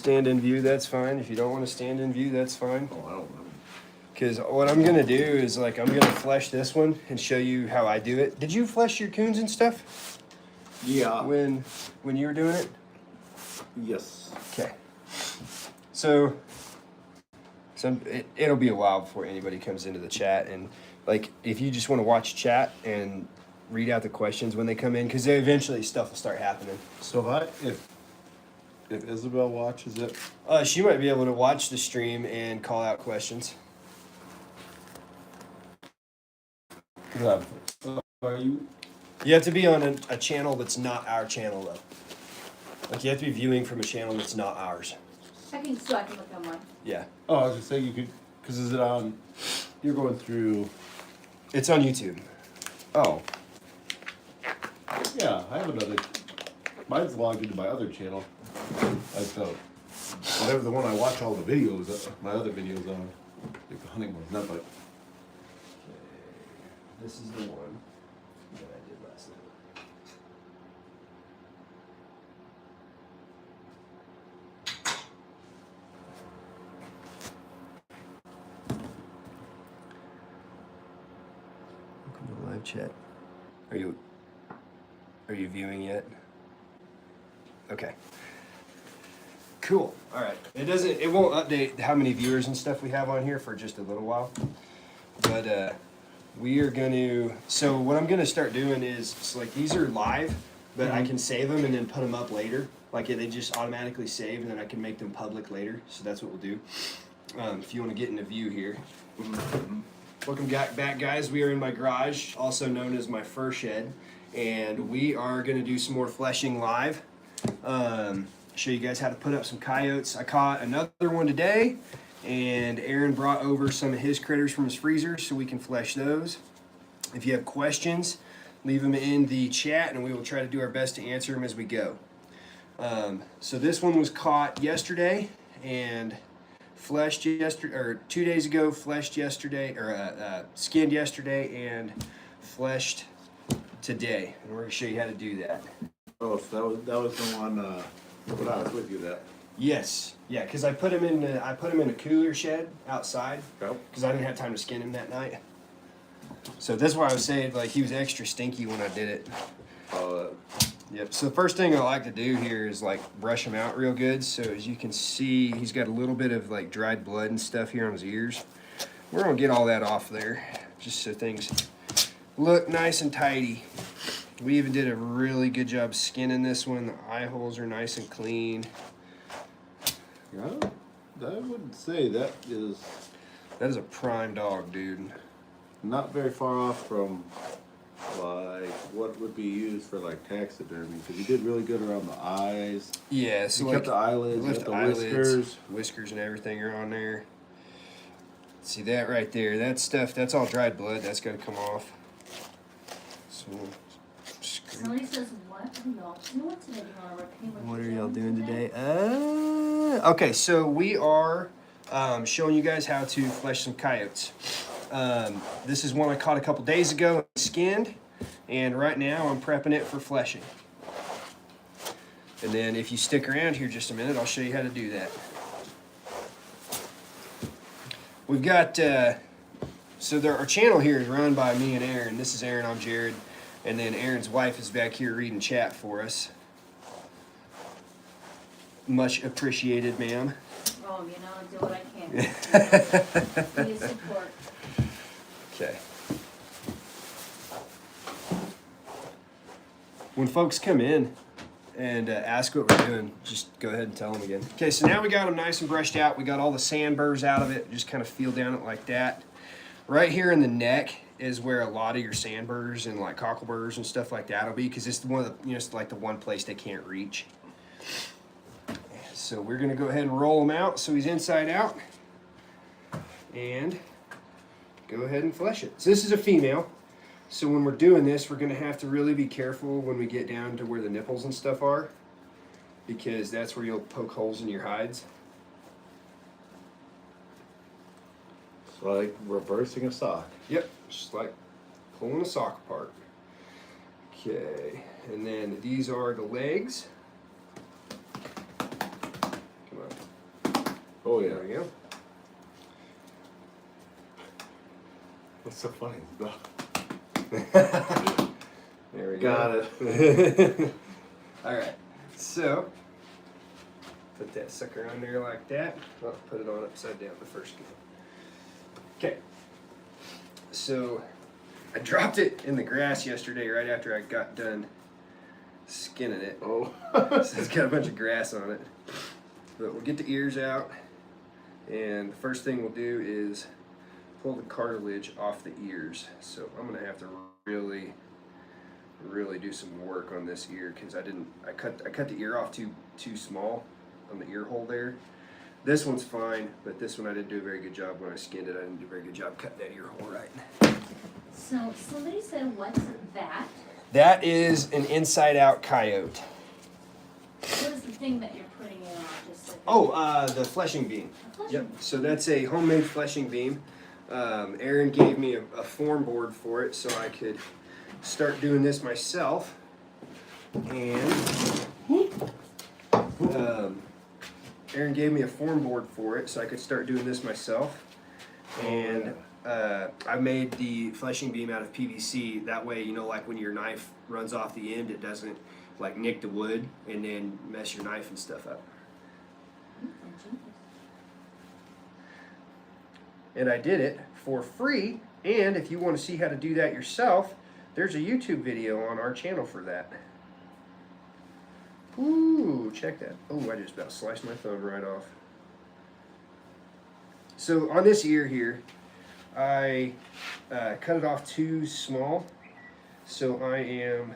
stand in view, that's fine. If you don't want to stand in view, that's fine. Oh, I don't know. Because what I'm gonna do is like I'm gonna flesh this one and show you how I do it. Did you flesh your coons and stuff Yeah. when you were doing it? Yes. Okay. So it'll be a while before anybody comes into the chat, and like if you just want to watch chat and read out the questions when they come in, because eventually stuff will start happening. So if Isabel watches it, She might be able to watch the stream and call out questions. are you? You have to be on a channel that's not our channel though. Like you have to be viewing from a channel that's not ours. I can look on mine. Yeah. Oh, I was just saying you could, because is it on? You're going through. It's on YouTube. Oh. Yeah, I have another. Mine's logged into my other channel. Like whatever the one I watch all the videos, my other videos on, like the hunting ones, not like. This is the one that I did last night. Welcome to the live chat. Are you viewing yet? Okay. Cool. All right. It won't update how many viewers and stuff we have on here for just a little while. But we are going to, so what I'm going to start doing is, so like these are live, but I can save them and then put them up later. Like they just automatically save and then I can make them public later. So that's what we'll do. If you want to get in a view here. Welcome back, guys. We are in my garage, also known as my fur shed. And we are going to do some more fleshing live. Show you guys how to put up some coyotes. I caught another one today, and Aaron brought over some of his critters from his freezer so we can flesh those. If you have questions, leave them in the chat, and we will try to do our best to answer them as we go. So this one was caught yesterday and fleshed yesterday, or 2 days ago, fleshed yesterday, or skinned yesterday and fleshed today. And we're going to show you how to do that. Oh, so that was the one when I was with you. That. Yes, yeah, because I put him in a cooler shed outside Yep. because I didn't have time to skin him that night. So that's why I was saying like he was extra stinky when I did it. Yep. So the first thing I like to do here is like brush him out real good. So as you can see, he's got a little bit of like dried blood and stuff here on his ears. We're gonna get all that off there, just so things look nice and tidy. We even did a really good job skinning this one. The eye holes are nice and clean. Yeah, I wouldn't say that is That is a prime dog, dude. not very far off from like what would be used for like taxidermy, because you did really good around the eyes. Yeah, so You like, kept the eyelids, you lift got the eyelids, whiskers. whiskers and everything are on there. See that right there? That stuff, that's all dried blood. That's got to come off. So, Somebody says, what are y'all doing today? what are y'all doing today? Okay, so we are showing you guys how to flesh some coyotes. This is one I caught a couple days ago and skinned, and right now I'm prepping it for fleshing. And then if you stick around here just a minute, I'll show you how to do that. We've got, our channel here is run by me and Aaron. This is Aaron, I'm Jared. And then Aaron's wife is back here reading chat for us. Much appreciated, ma'am. Oh, you know, I do what I can. Please support. Okay. When folks come in and ask what we're doing, just go ahead and tell them again. Okay, so now we got them nice and brushed out. We got all the sand burrs out of it. Just kind of feel down it like that. Right here in the neck is where a lot of your sand burrs and like cockleburrs and stuff like that will be, because it's one of the, it's like the one place they can't reach. So we're gonna go ahead and roll him out so he's inside out, and go ahead and flesh it. So this is a female. So when we're doing this, we're gonna have to really be careful when we get down to where the nipples and stuff are, because that's where you'll poke holes in your hides. It's like reversing a sock. Yep, just like pulling a sock apart. Okay, and then these are the legs. Come on. Oh There we go. What's so funny? There we Got go. it. All right. So put that sucker on there like that. I'll put it on upside down the first go. Okay. So I dropped it in the grass yesterday right after I got done skinning it. Oh. So it's got a bunch of grass on it. But we'll get the ears out, and the first thing we'll do is pull the cartilage off the ears. So I'm gonna have to really do some work on this ear because I cut the ear off too small on the ear hole there. This one's fine, but this one I didn't do a very good job when I skinned it. I didn't do a very good job cutting that ear hole right. So somebody said, what's that? That is an inside-out coyote. What is the thing that you're putting in on? Just like The fleshing beam. a fleshing Yep. So that's a homemade fleshing beam. Aaron gave me a form board for it so I could start doing this myself. And Aaron gave me a form board for it so I could start doing this myself. And I made the fleshing beam out of PVC. That way, you know, like when your knife runs off the end, it doesn't like nick the wood and then mess your knife and stuff up. And I did it for free. And if you want to see how to do that yourself, there's a YouTube video on our channel for that. Ooh, check that. Oh, I just about sliced my thumb right off. So on this ear here, I cut it off too small. So I am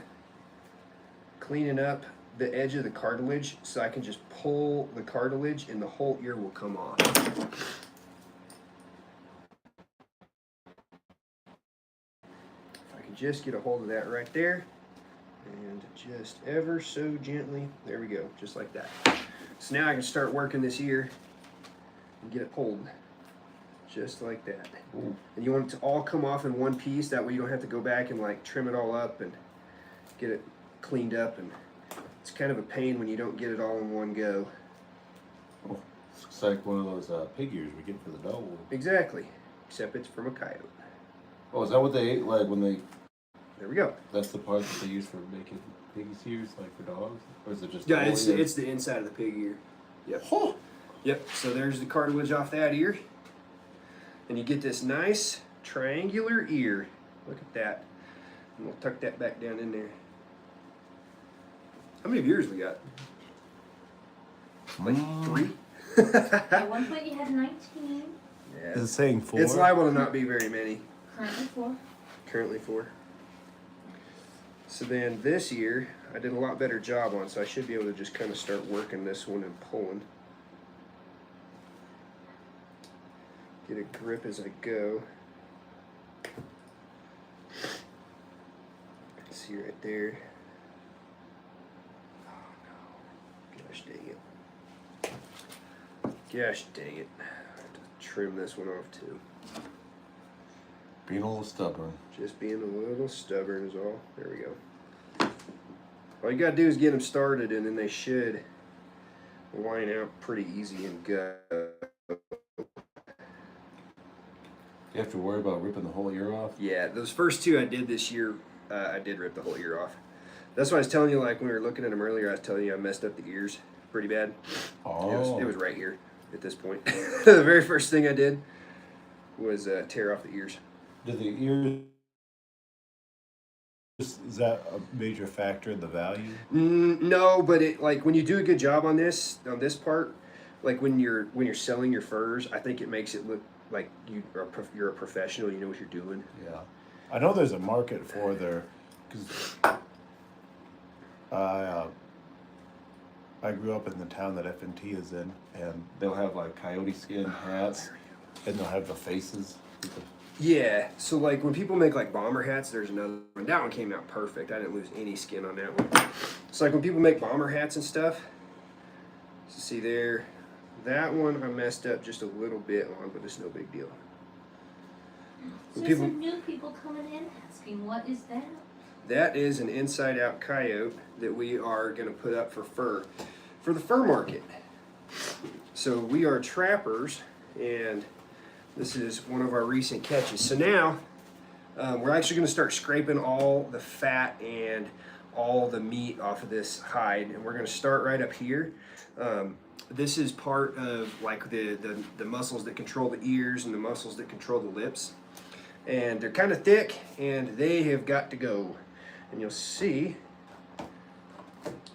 cleaning up the edge of the cartilage so I can just pull the cartilage and the whole ear will come off. Just get a hold of that right there and just ever so gently, there we go, just like that. So now I can start working this ear and get it pulled just like that. Ooh. And you want it to all come off in one piece, that way you don't have to go back and like trim it all up and get it cleaned up, and it's kind of a pain when you don't get it all in one go. Oh, it's like one of those pig ears we get for the dog. Exactly, except it's from a coyote. Oh, is that what they ate like when they? There we go. That's the part that they use for making pig's ears, like for dogs, or is it just? Yeah, the whole ear? it's the inside of the pig ear. Yep. Oh. Yep, so there's the cartilage off that ear. And you get this nice triangular ear. Look at that. And we'll tuck that back down in there. How many viewers we got? Like 3? At one point you had 19, Yeah. Is it saying 4? It's liable to not be very many. currently 4. Currently 4. So then this ear, I did a lot better job on, so I should be able to just kind of start working this one and pulling. Get a grip as I go. See right there. Oh no. Gosh dang it. Gosh dang it. I have to trim this one off too. Being a little stubborn. Just being a little stubborn is all. There we go. All you gotta do is get them started, and then they should line out pretty easy and go. You have to worry about ripping the whole ear off. Yeah, those first 2 I did this year, I did rip the whole ear off. That's why I was telling you, like when we were looking at them earlier, I was telling you I messed up the ears pretty bad. Oh. It was right here at this point. The very first thing I did was tear off the ears. Did the ears? Is that a major factor in the value? No, but it like when you do a good job on this part, like when you're selling your furs, I think it makes it look like you're a professional. You know what you're doing. Yeah, I know there's a market for their, because I grew up in the town that F&T is in, and They'll have like coyote skin hats. and they'll have the faces. Yeah, so like when people make like bomber hats, there's another one. That one came out perfect. I didn't lose any skin on that one. So like when people make bomber hats and stuff, so see there, that one I messed up just a little bit on, but it's no big deal. So When there's people, some new people coming in asking, what is that? that is an inside-out coyote that we are going to put up for fur, for the fur market. So we are trappers, and this is one of our recent catches. So now we're actually going to start scraping all the fat and all the meat off of this hide, and we're going to start right up here. This is part of like the muscles that control the ears and the muscles that control the lips, and they're kind of thick, and they have got to go. And you'll see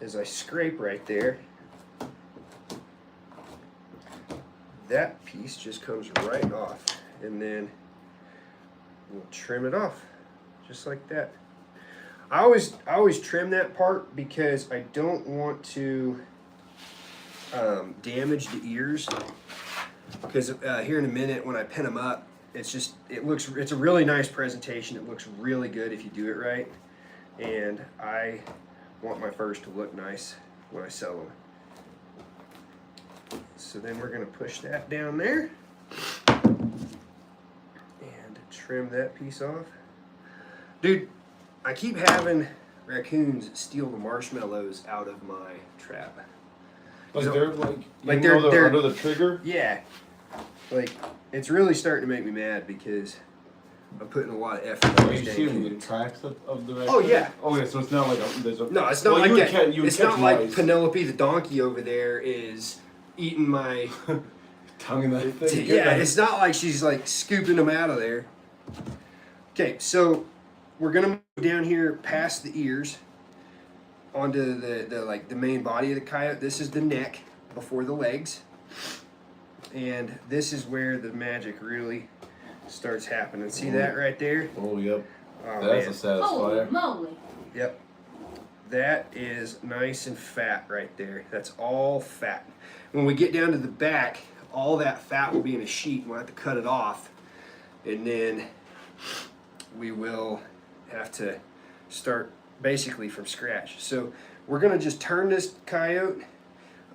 as I scrape right there, that piece just comes right off, and then we'll trim it off just like that. I always trim that part because I don't want to damage the ears, because here in a minute when I pin them up, it's a really nice presentation. It looks really good if you do it right, and I want my furs to look nice when I sell them. So then we're going to push that down there and trim that piece off. Dude, I keep having raccoons steal the marshmallows out of my trap. Like So- they're like, like even though they're- under the trigger. Yeah, like it's really starting to make me mad because I'm putting a lot of effort Oh, in you these see dang them in coons. the tracks of the raccoon? Oh, yeah. Oh yeah, so it's not like there's a. No, it's not well, like you would that. ca- you would It's catch not like mice. Penelope the donkey over there is eating my. Tongue in that thing. Yeah, it's not like she's like scooping them out of there. Okay, so we're gonna move down here past the ears onto the main body of the coyote. This is the neck before the legs, and this is where the magic really starts happening. See that right there? Oh yep. Oh, That's man. a Holy satisfier. moly. Yep. That is nice and fat right there. That's all fat. When we get down to the back, all that fat will be in a sheet, and we'll have to cut it off. And then we will have to start basically from scratch. So we're gonna just turn this coyote.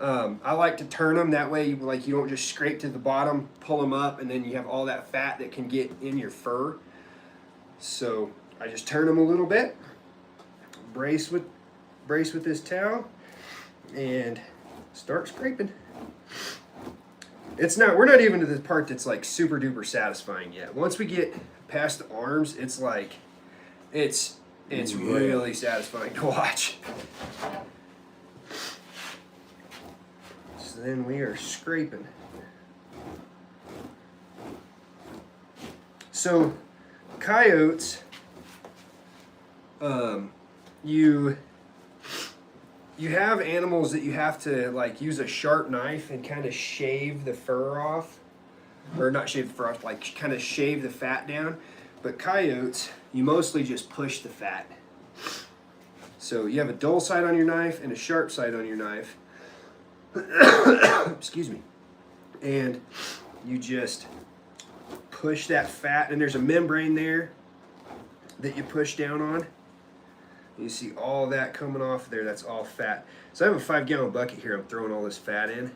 I like to turn them that way, you don't just scrape to the bottom, pull them up, and then you have all that fat that can get in your fur. So I just turn them a little bit, brace with this towel, and start scraping. We're not even to the part that's like super duper satisfying yet. Once we get past the arms, it's like, it's Ooh, yeah. really satisfying to watch. So then we are scraping. So coyotes, you have animals that you have to like use a sharp knife and kind of shave the fur off, or not shave the fur off, like kind of shave the fat down. But coyotes, you mostly just push the fat. So you have a dull side on your knife and a sharp side on your knife. Excuse me. And you just push that fat, and there's a membrane there that you push down on. You see all that coming off there, that's all fat. So I have a 5-gallon bucket here, I'm throwing all this fat in.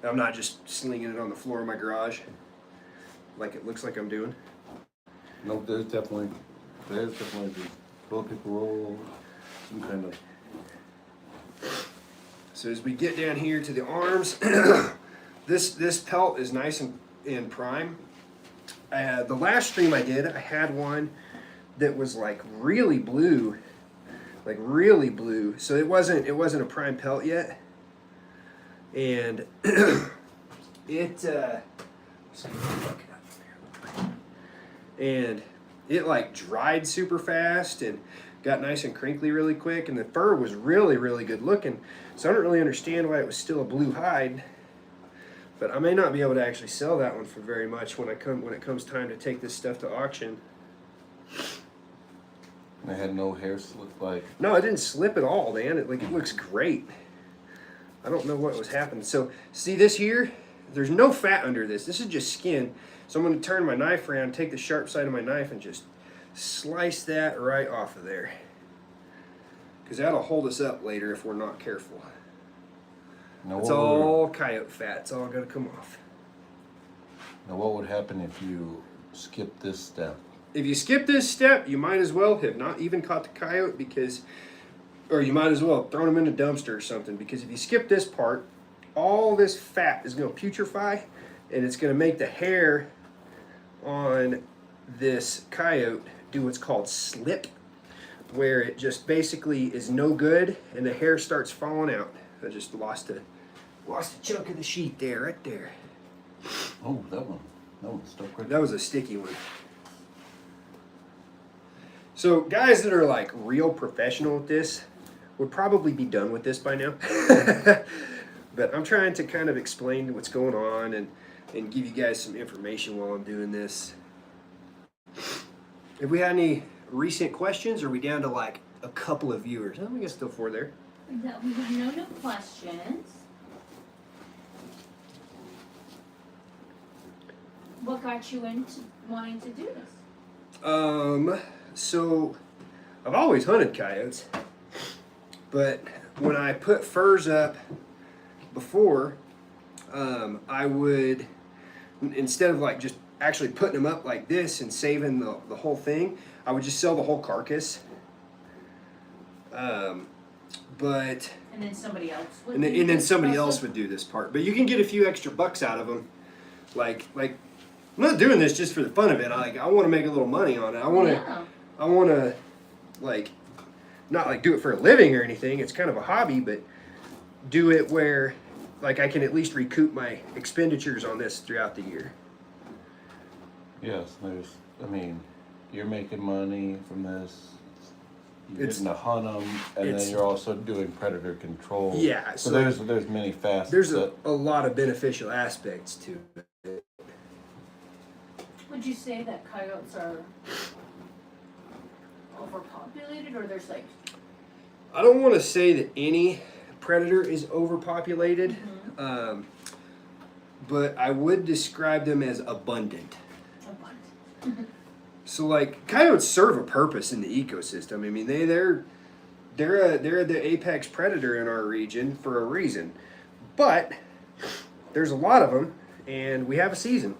I'm not just slinging it on the floor of my garage like it looks like I'm doing. No, there's definitely the little people roll some kind of. So as we get down here to the arms, this pelt is nice and prime. The last stream I did, I had one that was like really blue, So it wasn't a prime pelt yet, and it like dried super fast and got nice and crinkly really quick, and the fur was really, really good looking. So I don't really understand why it was still a blue hide, but I may not be able to actually sell that one for very much when it comes time to take this stuff to auction. I had no hair slip like. No, it didn't slip at all, man. It looks great. I don't know what was happening. So see this here? There's no fat under this. This is just skin. So I'm going to turn my knife around, take the sharp side of my knife, and just slice that right off of there. Because that'll hold us up later if we're not careful. Now It's what would- all coyote fat. It's all going to come off. Now what would happen if you skip this step? If you skip this step, you might as well have not even caught the coyote, because Or you might as well throw them in a dumpster or something, because if you skip this part, all this fat is going to putrefy, and it's going to make the hair on this coyote do what's called slip, where it just basically is no good and the hair starts falling out. I just lost a chunk of the sheet there, right there. Oh, that one stuck right. That was a sticky one. So guys that are like real professional at this would probably be done with this by now. But I'm trying to kind of explain what's going on and give you guys some information while I'm doing this. Have we had any recent questions, or are we down to like a couple of viewers? Oh, we got still 4 there. No, we have no new questions. What got you into wanting to do this? So I've always hunted coyotes, but when I put furs up before, I would, instead of like just actually putting them up like this and saving the whole thing, I would just sell the whole carcass. But And then somebody else would and then, do and then this somebody also? else would do this part. But you can get a few extra bucks out of them. Like I'm not doing this just for the fun of it. I want to make a little money on it. I want to like not like do it for a living or anything. It's kind of a hobby, but do it where like I can at least recoup my expenditures on this throughout the year. Yes, you're making money from this. You're It's- getting to hunt them, and it's- then you're also doing predator control. Yeah, So so there's many facets. there's a lot of beneficial aspects to it. Would you say that coyotes are overpopulated, or there's like? I don't want to say that any predator is overpopulated, but I would describe them as abundant. A bunch. So like coyotes serve a purpose in the ecosystem. I mean they're the apex predator in our region for a reason. But there's a lot of them, and we have a season.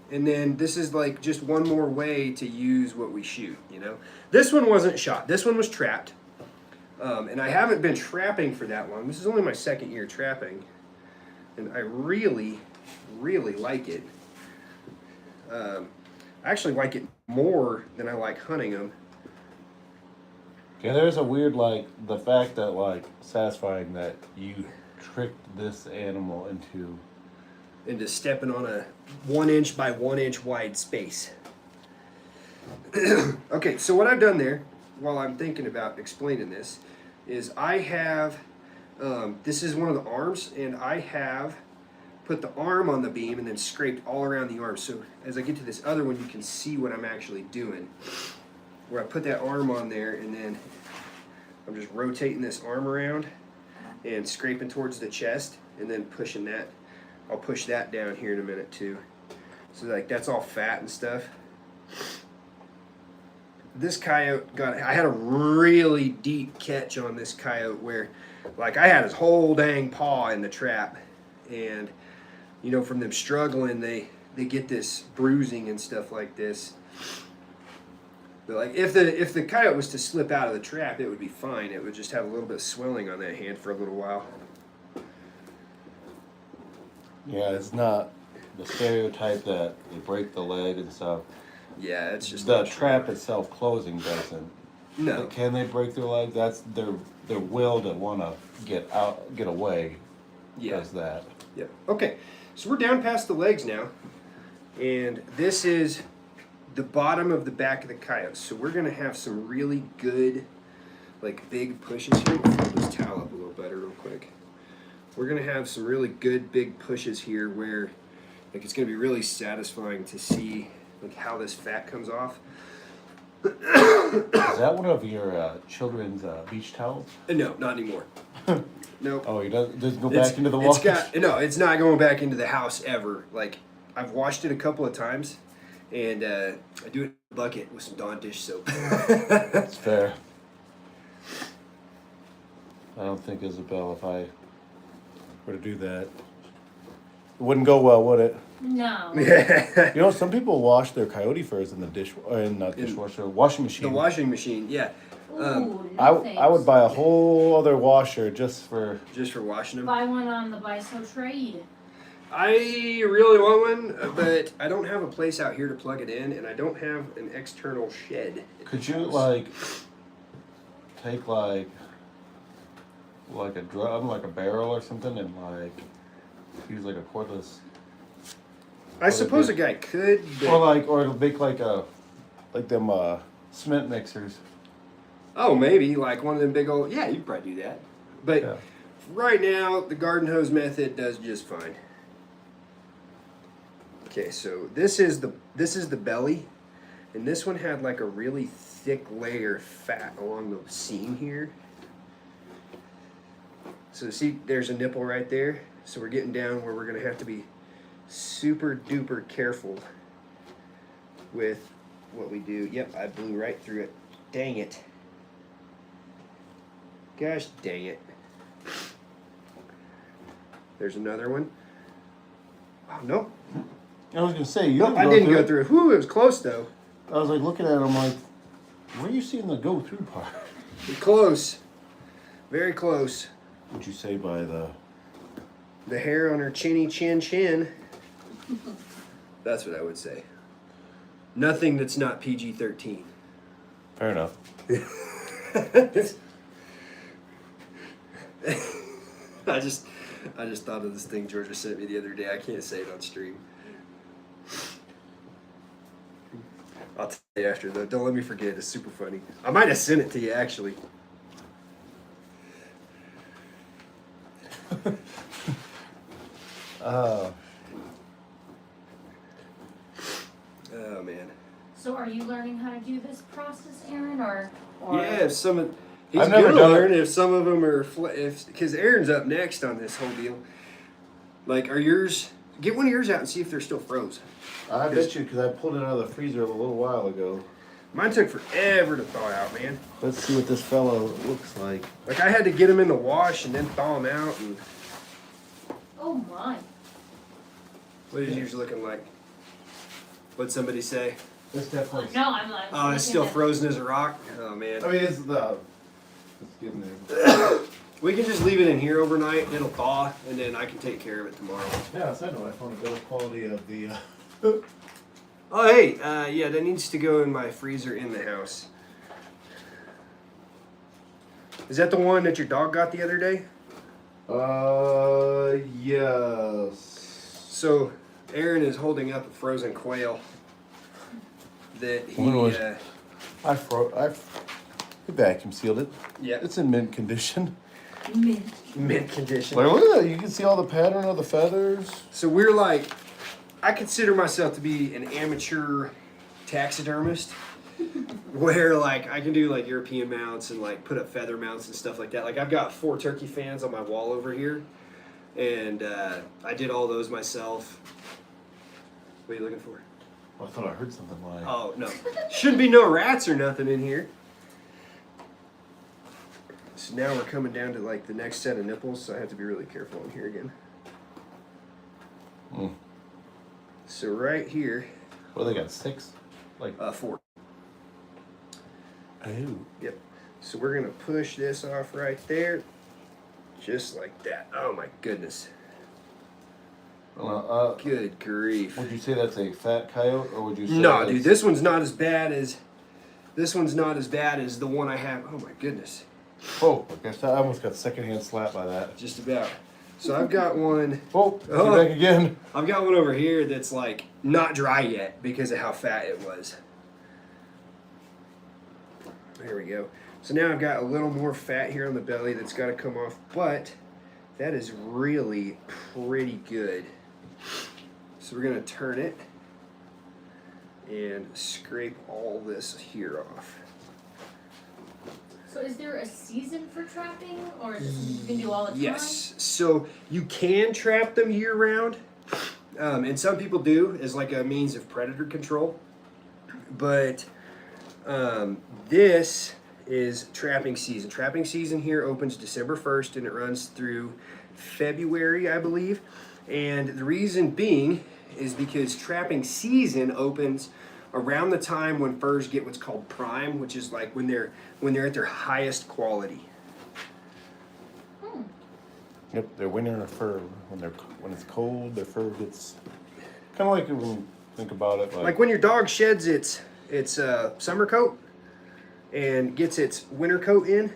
And then this is like just one more way to use what we shoot, you know. This one wasn't shot. This one was trapped. And I haven't been trapping for that long. This is only my 2nd year trapping. And I really, really like it. I actually like it more than I like hunting them. Yeah, there's a weird the fact that satisfying that you tricked this animal Into stepping on a 1 inch by 1 inch wide space. Okay, so what I've done there, while I'm thinking about explaining this, is I have, this is one of the arms, and I have put the arm on the beam and then scraped all around the arm. So as I get to this other one, you can see what I'm actually doing. Where I put that arm on there, and then I'm just rotating this arm around and scraping towards the chest, and then pushing that. I'll push that down here in a minute too. So like that's all fat and stuff. This coyote I had a really deep catch on this coyote where like I had his whole dang paw in the trap, and you know, from them struggling they get this bruising and stuff like this. But like if the coyote was to slip out of the trap, it would be fine. It would just have a little bit of swelling on that hand for a little while. Yeah, it's not the stereotype that they break the leg and stuff. Yeah, it's just The not trap true. itself closing doesn't. No. Can they break their leg? That's their will to want to get away. Yeah. Does that? Yeah. Okay. So we're down past the legs now, and this is the bottom of the back of the coyote. So we're gonna have some really good, like big pushes here. We'll fold this towel up a little better real quick. We're gonna have some really good big pushes here where, like, it's gonna be really satisfying to see like how this fat comes off. Is that one of your children's beach towels? No, not anymore. Nope. Oh, he doesn't go It's- back into the water. It's not going back into the house ever. Like, I've washed it a couple of times, and I do it in a bucket with some Dawn dish soap. That's fair. I don't think Isabel, if I Were to do that, it wouldn't go well, would it? No. You know, some people wash their coyote furs in the dishwasher, washing machine. The washing machine, yeah. Ooh, I no thanks. I would buy a whole other washer just for. Just for washing them. Buy one on the Buy So Trade. I really want one, but I don't have a place out here to plug it in, and I don't have an external shed. Could you like take like a drum, like a barrel or something, and like use like a cordless, I suppose a guy could, but or make like them cement mixers. oh, maybe like one of them big old. Yeah, you could probably do that. But Yeah. right now, the garden hose method does just fine. Okay, so this is the belly, and this one had like a really thick layer of fat along the seam here. So see, there's a nipple right there. So we're getting down where we're gonna have to be super duper careful with what we do. Yep, I blew right through it. Dang it. Gosh dang it. There's another one. Oh, nope. I was gonna say you. Nope, I didn't go through it. Whew, it was close though. I was like looking at it, I'm like, where are you seeing the go through part? Close. Very close. Would you say by the? The hair on her chinny chin. That's what I would say. Nothing that's not PG-13. Fair enough. I just thought of this thing Georgia sent me the other day. I can't say it on stream. I'll tell you after though. Don't let me forget. It's super funny. I might have sent it to you actually. Oh man. So are you learning how to do this process, Aaron, or? Yeah, if some of he's I've never gonna done learn if some of them are because Aaron's up next on this whole deal. Like, are yours? Get one of yours out and see if they're still froze. I bet you, because I pulled it out of the freezer a little while ago. Mine took forever to thaw out, man. Let's see what this fellow looks like. Like I had to get them in the wash and then thaw them out. And Oh my. what is yours looking like? What'd somebody say? This definitely. No, I'm like. Oh, it's still frozen as a rock. Oh man. I mean, it's getting there. We can just leave it in here overnight. It'll thaw, and then I can take care of it tomorrow. Yeah, so I know I found a better quality of the. Oh hey, yeah, that needs to go in my freezer in the house. Is that the one that your dog got the other day? Yes. So, Aaron is holding up a frozen quail that he. When was- I vacuum sealed it. Yeah, It's in mint condition. mint condition. Like, look at that. You can see all the pattern of the feathers. So we're like, I consider myself to be an amateur taxidermist, where like I can do like European mounts and like put up feather mounts and stuff like that. Like I've got 4 turkey fans on my wall over here, and I did all those myself. What are you looking for? Oh, I thought I heard something like. Oh no, shouldn't be no rats or nothing in here. So now we're coming down to like the next set of nipples, so I have to be really careful in here again. Mm. So right here, Well, they got 6. Like. 4. Oh. Yep. So we're gonna push this off right there, just like that. Oh my goodness. Good grief. Would you say that's a fat coyote, or would you say? No, that's- dude, this one's not as bad as the one I have. Oh my goodness. Oh, I guess I almost got secondhand slapped by that. Just about. So I've got one. Oh, Oh. back again. I've got one over here that's like not dry yet because of how fat it was. There we go. So now I've got a little more fat here on the belly that's got to come off, but that is really pretty good. So we're gonna turn it and scrape all this here off. So is there a season for trapping, or is it something you can do all the time? Yes. So you can trap them year round, and some people do as like a means of predator control. But this is trapping season. Trapping season here opens December 1st and it runs through February, I believe. And the reason being is because trapping season opens around the time when furs get what's called prime, which is like when they're at their highest quality. Yep, they're winter fur. When it's cold, their fur gets kind of like when you think about it. Like when your dog sheds its summer coat and gets its winter coat in,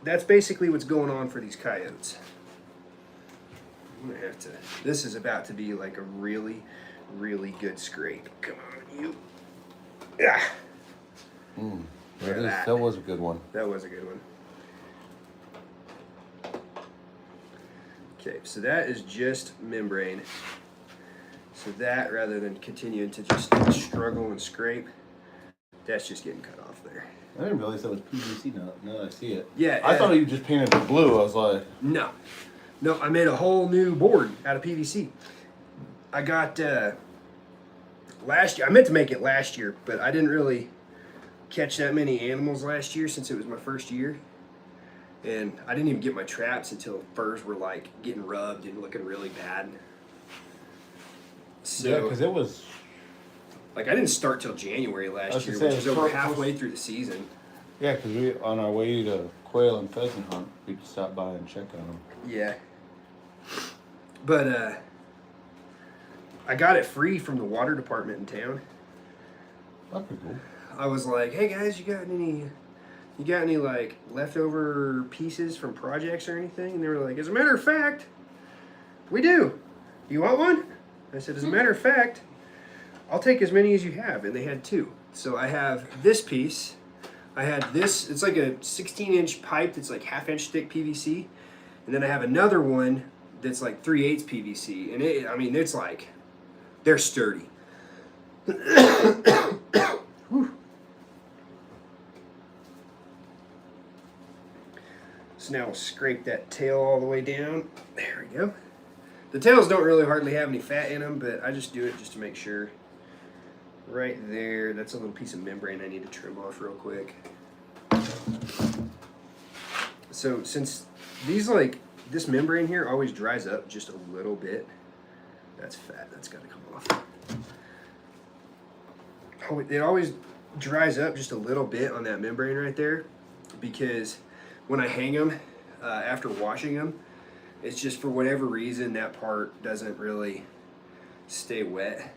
that's basically what's going on for these coyotes. I'm gonna have to. This is about to be like a really, really good scrape. Come on, you. Yeah. that was a good one. That was a good one. Okay, so that is just membrane. So that, rather than continuing to just struggle and scrape, that's just getting cut off there. I didn't realize that was PVC now that I see it. Yeah. I thought you just painted it blue. I was like, No, I made a whole new board out of PVC. I got last year. I meant to make it last year, but I didn't really catch that many animals last year since it was my first year, and I didn't even get my traps until furs were like getting rubbed and looking really bad. So, yeah, because it was. like, I didn't start till January last was year, gonna which say, was over first- halfway through the season. Yeah, because we on our way to quail and pheasant hunt, we just stopped by and check on them. Yeah. But I got it free from the water department in town. That'd be cool. I was like, "Hey guys, you got any like leftover pieces from projects or anything?" And they were like, "As a matter of fact, we do. You want one?" I said, "As a matter of fact, I'll take as many as you have." And they had two. So I have this piece. I had this. It's like a 16-inch pipe that's like half-inch thick PVC, and then I have another one that's like 3/8 PVC. And it's like, they're sturdy. So now we'll scrape that tail all the way down. There we go. The tails don't really hardly have any fat in them, but I just do it just to make sure. Right there, that's a little piece of membrane I need to trim off real quick. So since this membrane here always dries up just a little bit, that's fat, that's gotta come off. Oh, it always dries up just a little bit on that membrane right there, because when I hang them, after washing them, it's just for whatever reason that part doesn't really stay wet.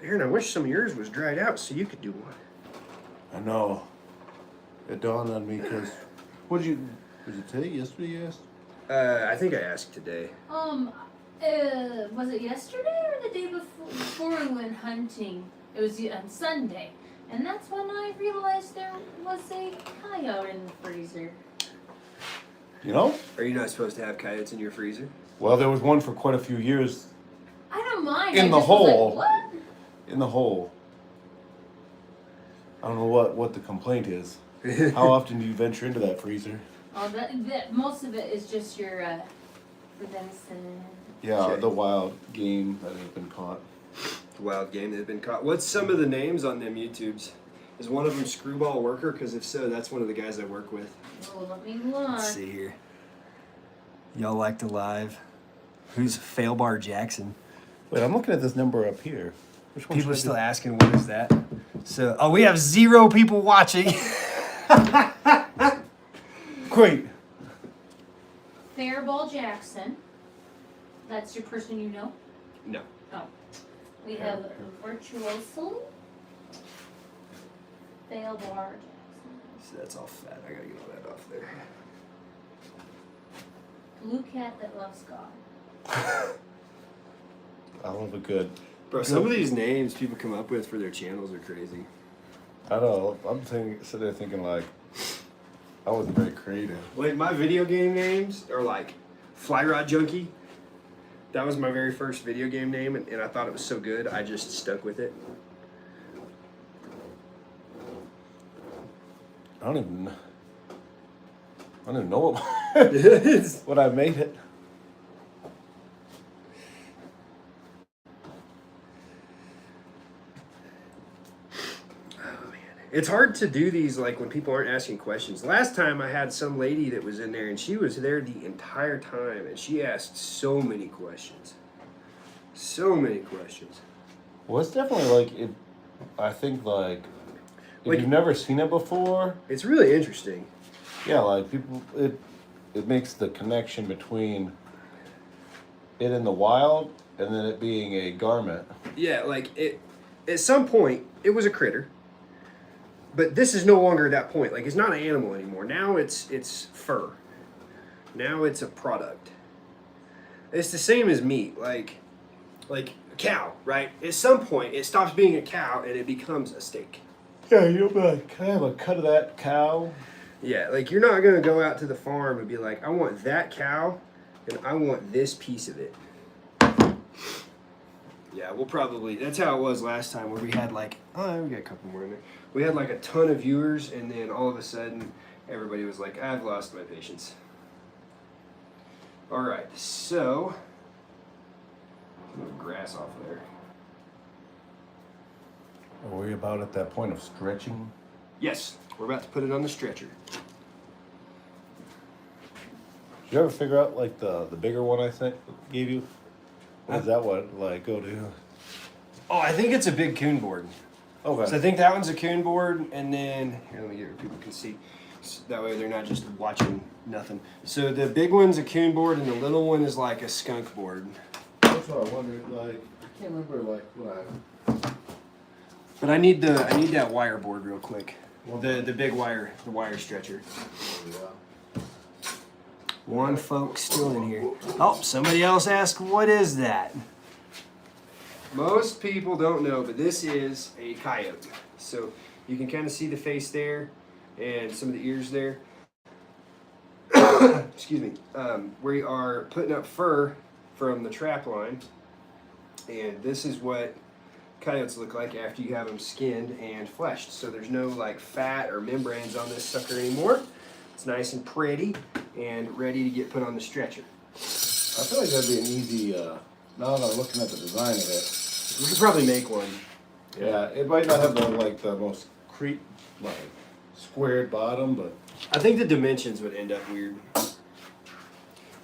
Aaron, I wish some of yours was dried out so you could do one. I know. It dawned on me because was it today? Yesterday you asked? I think I asked today. Was it yesterday or the day before we went hunting? It was on Sunday. And that's when I realized there was a coyote in the freezer. You know? Are you not supposed to have coyotes in your freezer? Well, there was one for quite a few years I don't mind. In I the just was hole. Like, what? in the hole. I don't know what the complaint is. How often do you venture into that freezer? Oh, that most of it is just your venison. Yeah, Okay. the wild game that has been caught. The wild game that had been caught. What's some of the names on them YouTubes? Is one of them Screwball Worker? Because if so, that's one of the guys I work with. Oh, let me look. Let's see here. Y'all like to live. Who's Failbar Jackson? Wait, I'm looking at this number up here. Which one People are should I still asking, what is that? So, we have 0 people watching. do? Great. Fairball Jackson. That's your person you know? No. Oh. We have Virtuoso. Failbar Jackson. So that's all fat. I gotta get all that off there. Blue cat that loves God. I love it good. Bro, some of these names people come up with for their channels are crazy. I know. I'm sitting there thinking like, I wasn't very creative. Like, my video game names are like Fly Rod Junkie. That was my very first video game name, and I thought it was so good, I just stuck with it. I don't even know It's- what I made it. It's hard to do these like when people aren't asking questions. Last time I had some lady that was in there and she was there the entire time and she asked so many questions. So many questions. Well, it's definitely like it. I think like if Like- you've never seen it before, It's really interesting. yeah, like people, it makes the connection between it in the wild and then it being a garment. Yeah, like it. At some point, it was a critter. But this is no longer that point. Like it's not an animal anymore. Now it's fur. Now it's a product. It's the same as meat. Like a cow, right? At some point, it stops being a cow and it becomes a steak. Yeah, you'll be like, can I have a cut of that cow? Yeah, like you're not gonna go out to the farm and be like, I want that cow, and I want this piece of it. Yeah, we'll probably. That's how it was last time, where we had like, oh, we got a couple more in there. We had like a ton of viewers, and then all of a sudden, everybody was like, I've lost my patience. All right, so move grass off of there. Are we about at that point of stretching? Yes, we're about to put it on the stretcher. Did you ever figure out like the bigger one I sent gave you? Or is that what like go to? Oh, I think it's a big coon board. Okay. So I think that one's a coon board, and then here, let me get where people can see. So that way they're not just watching nothing. So the big one's a coon board, and the little one is like a skunk board. That's what I wondered. Like, I can't remember like what But I need that wire board real quick. Well, the big wire, the wire stretcher. One folks still in here. Oh, somebody else asked, what is that? Most people don't know, but this is a coyote. So you can kind of see the face there and some of the ears there. Excuse me. We are putting up fur from the trap line. And this is what coyotes look like after you have them skinned and fleshed. So there's no like fat or membranes on this sucker anymore. It's nice and pretty and ready to get put on the stretcher. I feel like that'd be an easy. Now that I'm looking at the design of it, We could probably make one. yeah, it might not have the most squared bottom, but I think the dimensions would end up weird.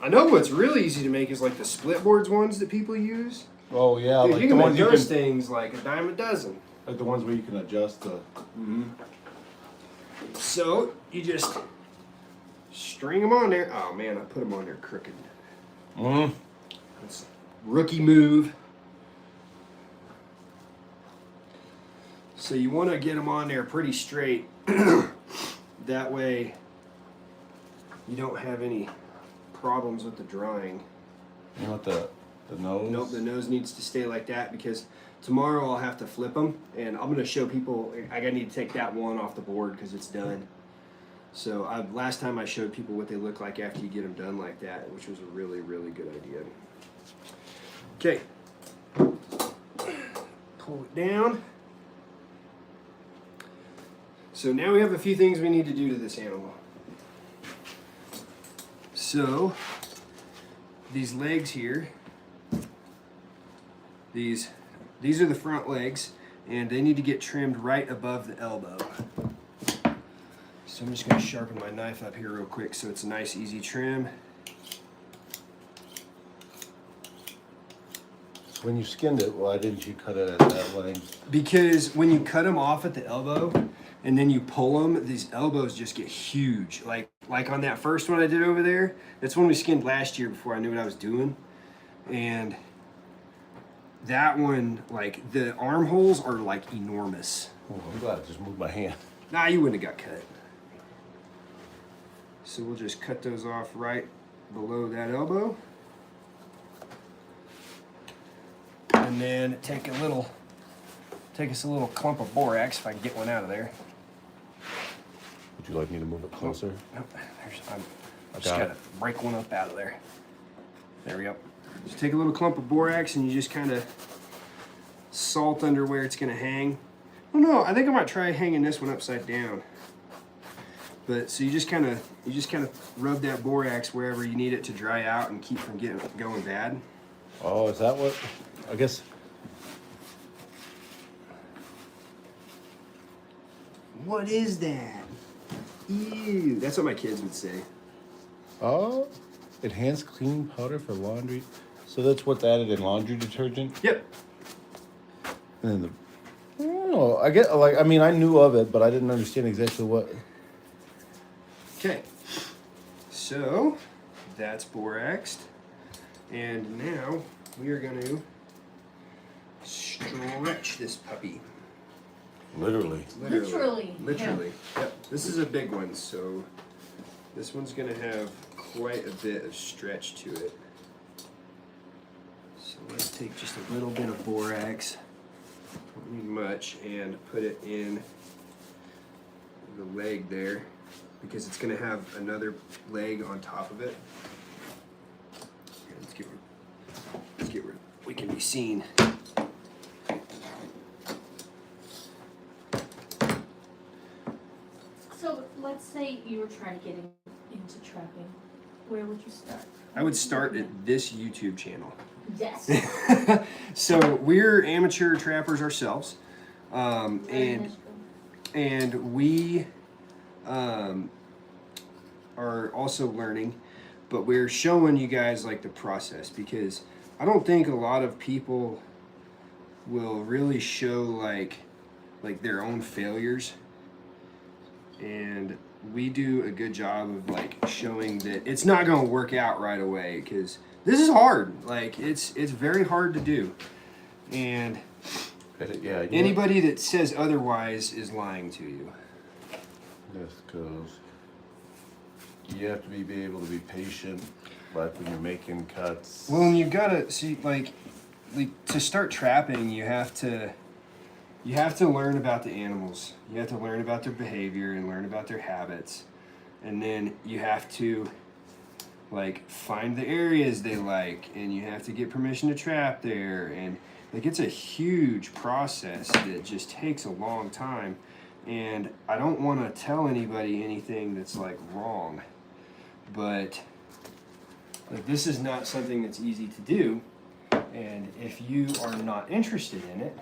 I know what's really easy to make is like the split boards ones that people use. Oh yeah, Dude, like you the can make ones you those can. things like a dime a dozen. like the ones where you can adjust the. So you just string them on there. Oh man, I put them on there crooked. Mm. That's a rookie move. So you want to get them on there pretty straight. That way you don't have any problems with the drying. You want the nose? Nope, the nose needs to stay like that because tomorrow I'll have to flip them, and I'm gonna show people. I need to take that one off the board because it's done. So last time I showed people what they look like after you get them done like that, which was a really, really good idea. Okay, pull it down. So now we have a few things we need to do to this animal. So these legs here. These are the front legs, and they need to get trimmed right above the elbow. So I'm just going to sharpen my knife up here real quick so it's a nice easy trim. When you skinned it, why didn't you cut it at that length? Because when you cut them off at the elbow and then you pull them, these elbows just get huge. Like on that first one I did over there, that's one we skinned last year before I knew what I was doing. And that one, like the armholes are like enormous. Oh, I'm glad I just moved my hand. Nah, you wouldn't have got cut. So we'll just cut those off right below that elbow. And then take us a little clump of borax if I can get one out of there. Would you like me to move it closer? Nope, I just Got gotta it. break one up out of there. There we go. Just take a little clump of borax and you just kind of salt under where it's gonna hang. Oh no, I think I might try hanging this one upside down. But so you just kind of rub that borax wherever you need it to dry out and keep from going bad. Oh, is that what? I guess. What is that? Ew, that's what my kids would say. Oh, enhanced cleaning powder for laundry. So that's what's added in laundry detergent? Yep. And then I don't know. I get like I mean I knew of it, but I didn't understand exactly what. Okay. So that's boraxed. And now we are going to stretch this puppy. Literally. Literally. Literally. Yep. This is a big one, so this one's going to have quite a bit of stretch to it. So let's take just a little bit of borax, don't need much, and put it in the leg there because it's going to have another leg on top of it. Here, let's get where we can be seen. So let's say you were trying to get into trapping. Where would you start? I would start at this YouTube channel. Yes. So we're amateur trappers ourselves, Very nice. and we are also learning, but we're showing you guys like the process because I don't think a lot of people will really show like their own failures, and we do a good job of like showing that it's not going to work out right away because this is hard. Like it's very hard to do, and Yeah. anybody that says otherwise is lying to you. Yes, because you have to be able to be patient, like when you're making cuts. Well, and you gotta see like to start trapping, you have to learn about the animals. You have to learn about their behavior and learn about their habits, and then you have to like find the areas they like, and you have to get permission to trap there, and like it's a huge process that just takes a long time. And I don't want to tell anybody anything that's like wrong, but like this is not something that's easy to do, and if you are not interested in it,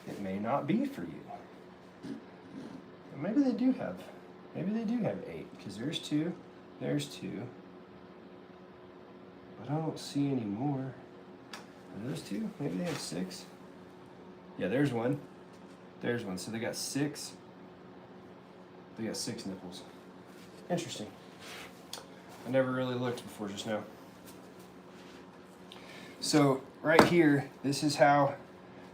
it may not be for you. Maybe they do have 8 because there's 2, but I don't see any more. Are those 2? Maybe they have 6. Yeah, there's one. So they got 6. They got 6 nipples. Interesting. I never really looked before just now. So right here, this is how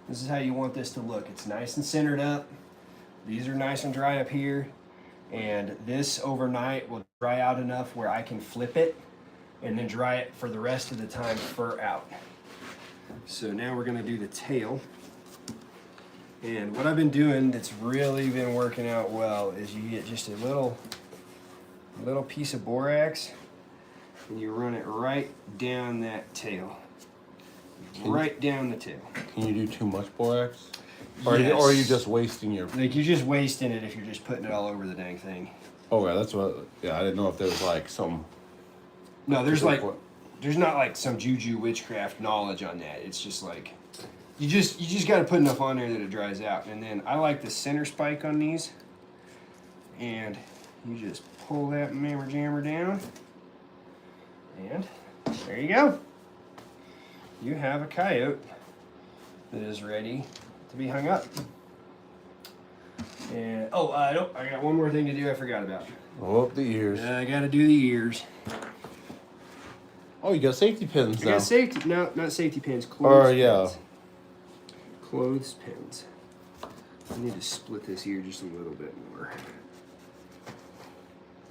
you want this to look. It's nice and centered up. These are nice and dry up here. And this overnight will dry out enough where I can flip it and then dry it for the rest of the time fur out. So now we're gonna do the tail. And what I've been doing that's really been working out well is you get just a little piece of borax and you run it right down that tail. Right down the tail. Can you do too much borax? Or, are you Yes. just wasting your... Like you're just wasting it if you're just putting it all over the dang thing. Oh, yeah, that's what... Yeah, I didn't know if there was like some... No, there's not like some juju witchcraft knowledge on that. It's just like you just got to put enough on there that it dries out. And then I like the center spike on these, and you just pull that mammer jammer down, and there you go. You have a coyote that is ready to be hung up. And I got one more thing to do I forgot about. Oh, the ears. I got to do the ears. Oh, you got safety pins I now. got safety, no, not safety pins, clothes pins. Clothes pins. I need to split this ear just a little bit more.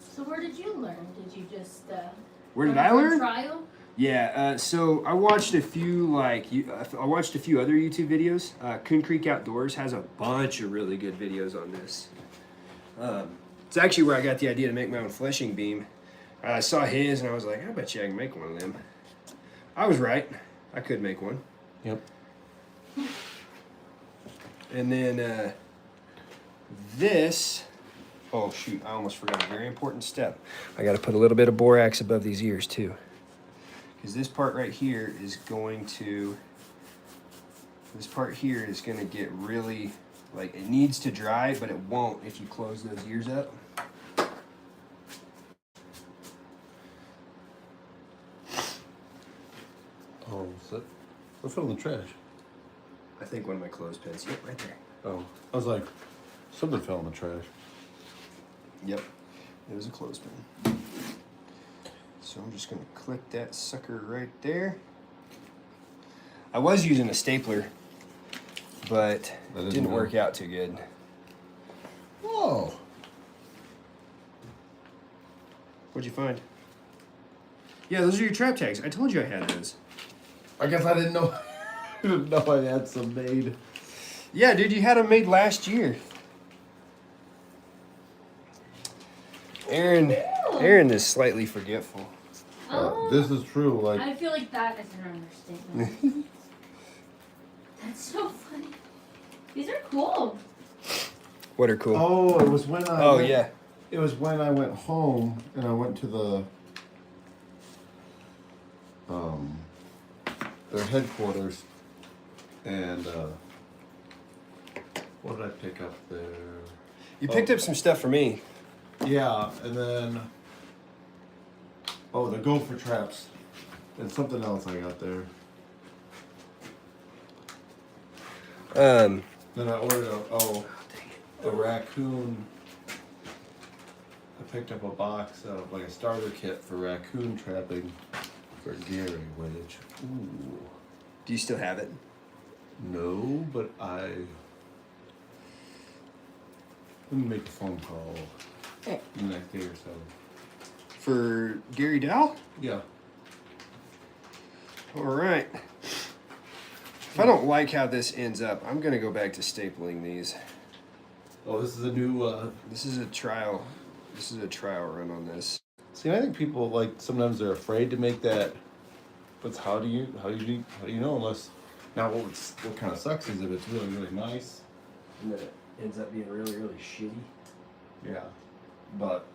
So where did you learn? Did you just Where did I learn? Trial? Yeah, so I watched a few I watched a few other YouTube videos. Coon Creek Outdoors has a bunch of really good videos on this. It's actually where I got the idea to make my own fleshing beam. I saw his and I was like, I bet you I can make one of them. I was right. I could make one. Yep. And then this, oh shoot, I almost forgot a very important step. I got to put a little bit of borax above these ears too. Because this part here is going to get really, like it needs to dry, but it won't if you close those ears up. Oh, what fell in the trash? I think one of my clothespins. Yep, right there. Oh, I was like, something fell in the trash. Yep, it was a clothespin. So I'm just gonna click that sucker right there. I was using a stapler, but That it didn't didn't go. work out too good. Oh. What'd you find? Yeah, those are your trap tags. I told you I had those. I guess I didn't know. I didn't know I had some made. Yeah, dude, you had them made last year. Aaron is slightly forgetful. Oh, This is true. Like, I feel like that is an understatement. That's so funny. These are cool. What are cool? Oh, it was when I. Oh, went- yeah. It was when I went home and I went to their headquarters, and what did I pick up there? You picked up some stuff for me. Yeah, and then the gopher traps and something else I got there. Then I ordered a raccoon. I picked up a box of like a starter kit for raccoon trapping for Gary, which Do you still have it? no, but I'm gonna make a phone call the next day or so. For Gary Dow? Yeah. All right. If I don't like how this ends up, I'm gonna go back to stapling these. Oh, this is a new. This is a trial. This is a trial run on this. See, I think people like sometimes they're afraid to make that. But how do you know unless now what kind of sucks is if it's really really nice. And then it ends up being really, really shitty. Yeah, but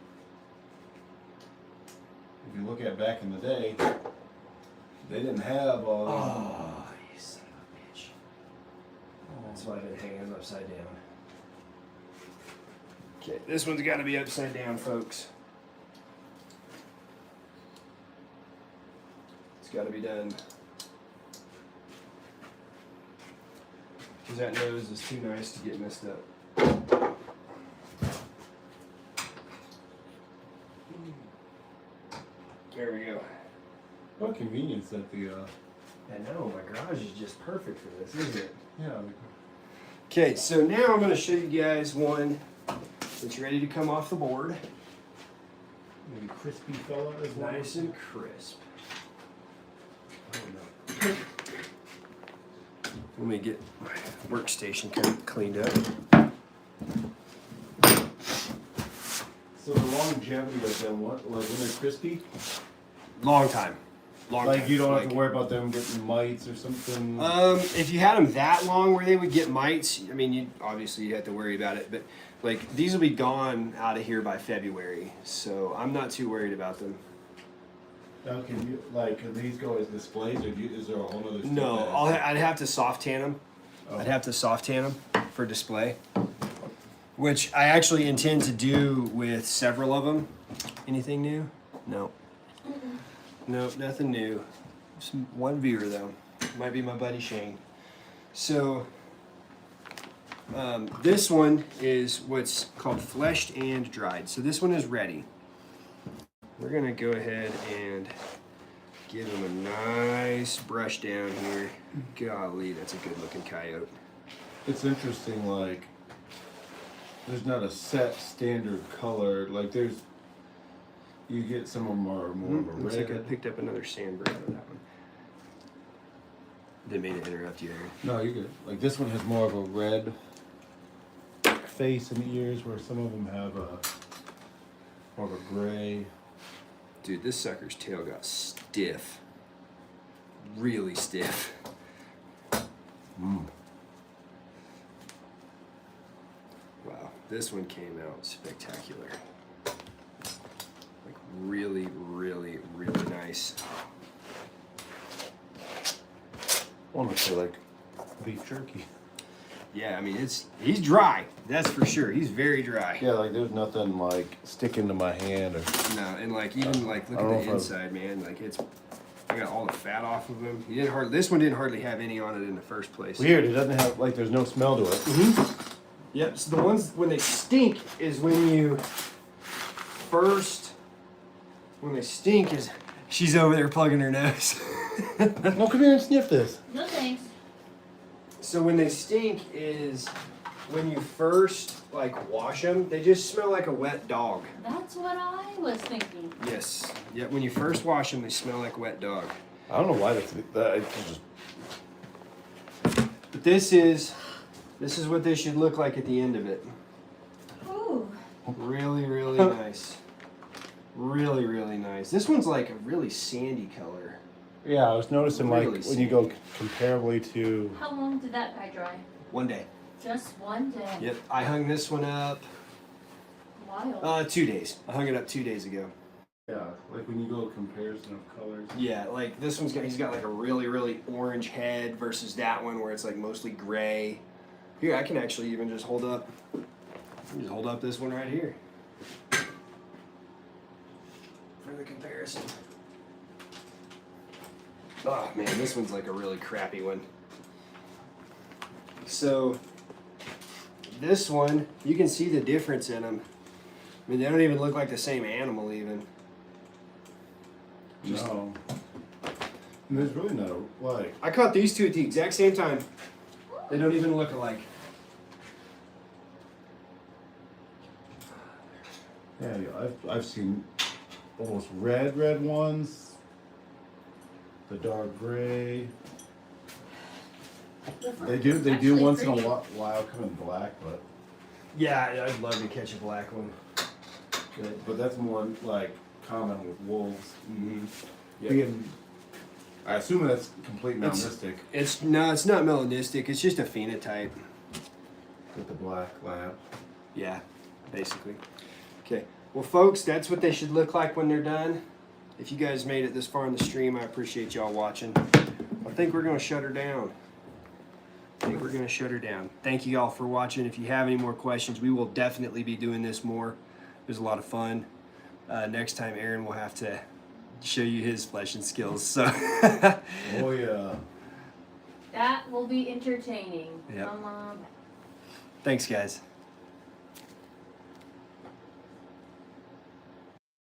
if you look at back in the day, they didn't have all. Oh, you son of a bitch. That's why I've been hanging them upside down. Okay, this one's got to be upside down, folks. It's got to be done. Because that nose is too nice to get messed up. There we go. What convenience that the I know, my garage is just perfect for this, isn't it? yeah. Okay, so now I'm going to show you guys one that's ready to come off the board. Maybe crispy fella is Nice and crisp. Oh, no. Let me get my workstation kind of cleaned up. So the longevity of them, what like when they're crispy, Long time. Long like time. you don't have Like, to worry about them getting mites or something. If you had them that long where they would get mites, I mean, you have to worry about it. But like these will be gone out of here by February, so I'm not too worried about them. Now, can you can these go as displays, or is there a whole other? No, I'd have to soft tan them. I'd have to soft tan them for display, which I actually intend to do with several of them. Anything new? No. Nope, nothing new. Just one viewer though. Might be my buddy Shane. So this one is what's called fleshed and dried. So this one is ready. We're gonna go ahead and give him a nice brush down here. Golly, that's a good looking coyote. It's interesting. Like, there's not a set standard color. Like, you get some of them are more of a Looks like I red. picked up another sandbird out of that one. Didn't mean to interrupt you, Aaron. No, you're good. Like this one has more of a red face and ears, where some of them have more of a gray. Dude, this sucker's tail got stiff. Really stiff. Wow, this one came out spectacular. Like really, really, really nice. Almost like beef jerky. Yeah, I mean he's dry. That's for sure. He's very dry. Yeah, like there's nothing like sticking to my hand or. No, and like even like look I don't know at if the I've- inside, man. Like it's I got all the fat off of them. This one didn't hardly have any on it in the first place. Weird. It doesn't have like. There's no smell to it. Yep. So the ones when they stink is when you first. When they stink is she's over there plugging her nose. No, come here and sniff this. No thanks. So when they stink is when you first like wash them. They just smell like a wet dog. That's what I was thinking. Yes. Yep. When you first wash them, they smell like a wet dog. I don't know why that's that. It's just But this is what they should look like at the end of it. Ooh. Really, really nice. Really, really nice. This one's like a really sandy color. yeah. I was noticing Really like when you go sandy. comparably to. How long did that guy dry? One day. Just one day. Yep. I hung this one up. Wild. 2 days. I hung it up 2 days ago. Yeah, like when you go comparison of colors. Yeah, like this he's got like a really, really orange head versus that one where it's like mostly gray. Here, I can actually even just hold up. Just hold up this one right here. For the comparison. Oh man, this one's like a really crappy one. So, this one, you can see the difference in them. I mean, they don't even look like the same animal even. No. And there's really no like. I caught these two at the exact same time. They don't even look alike. Yeah, I've seen almost red ones. The dark gray. They do Actually once in a pretty. while come in black, but Yeah, I'd love to catch a black one. but that's more like common with wolves. Mm-hmm. Being, I assume that's complete It's- melanistic It's not melanistic. It's just a phenotype. with the black lab. Yeah, basically. Okay. Well, folks, that's what they should look like when they're done. If you guys made it this far in the stream, I appreciate y'all watching. I think we're gonna shut her down. Thank you all for watching. If you have any more questions, we will definitely be doing this more. It was a lot of fun. Next time, Aaron will have to show you his fleshing skills. So, Oh yeah. That will be entertaining. Yep. Come on. thanks, guys.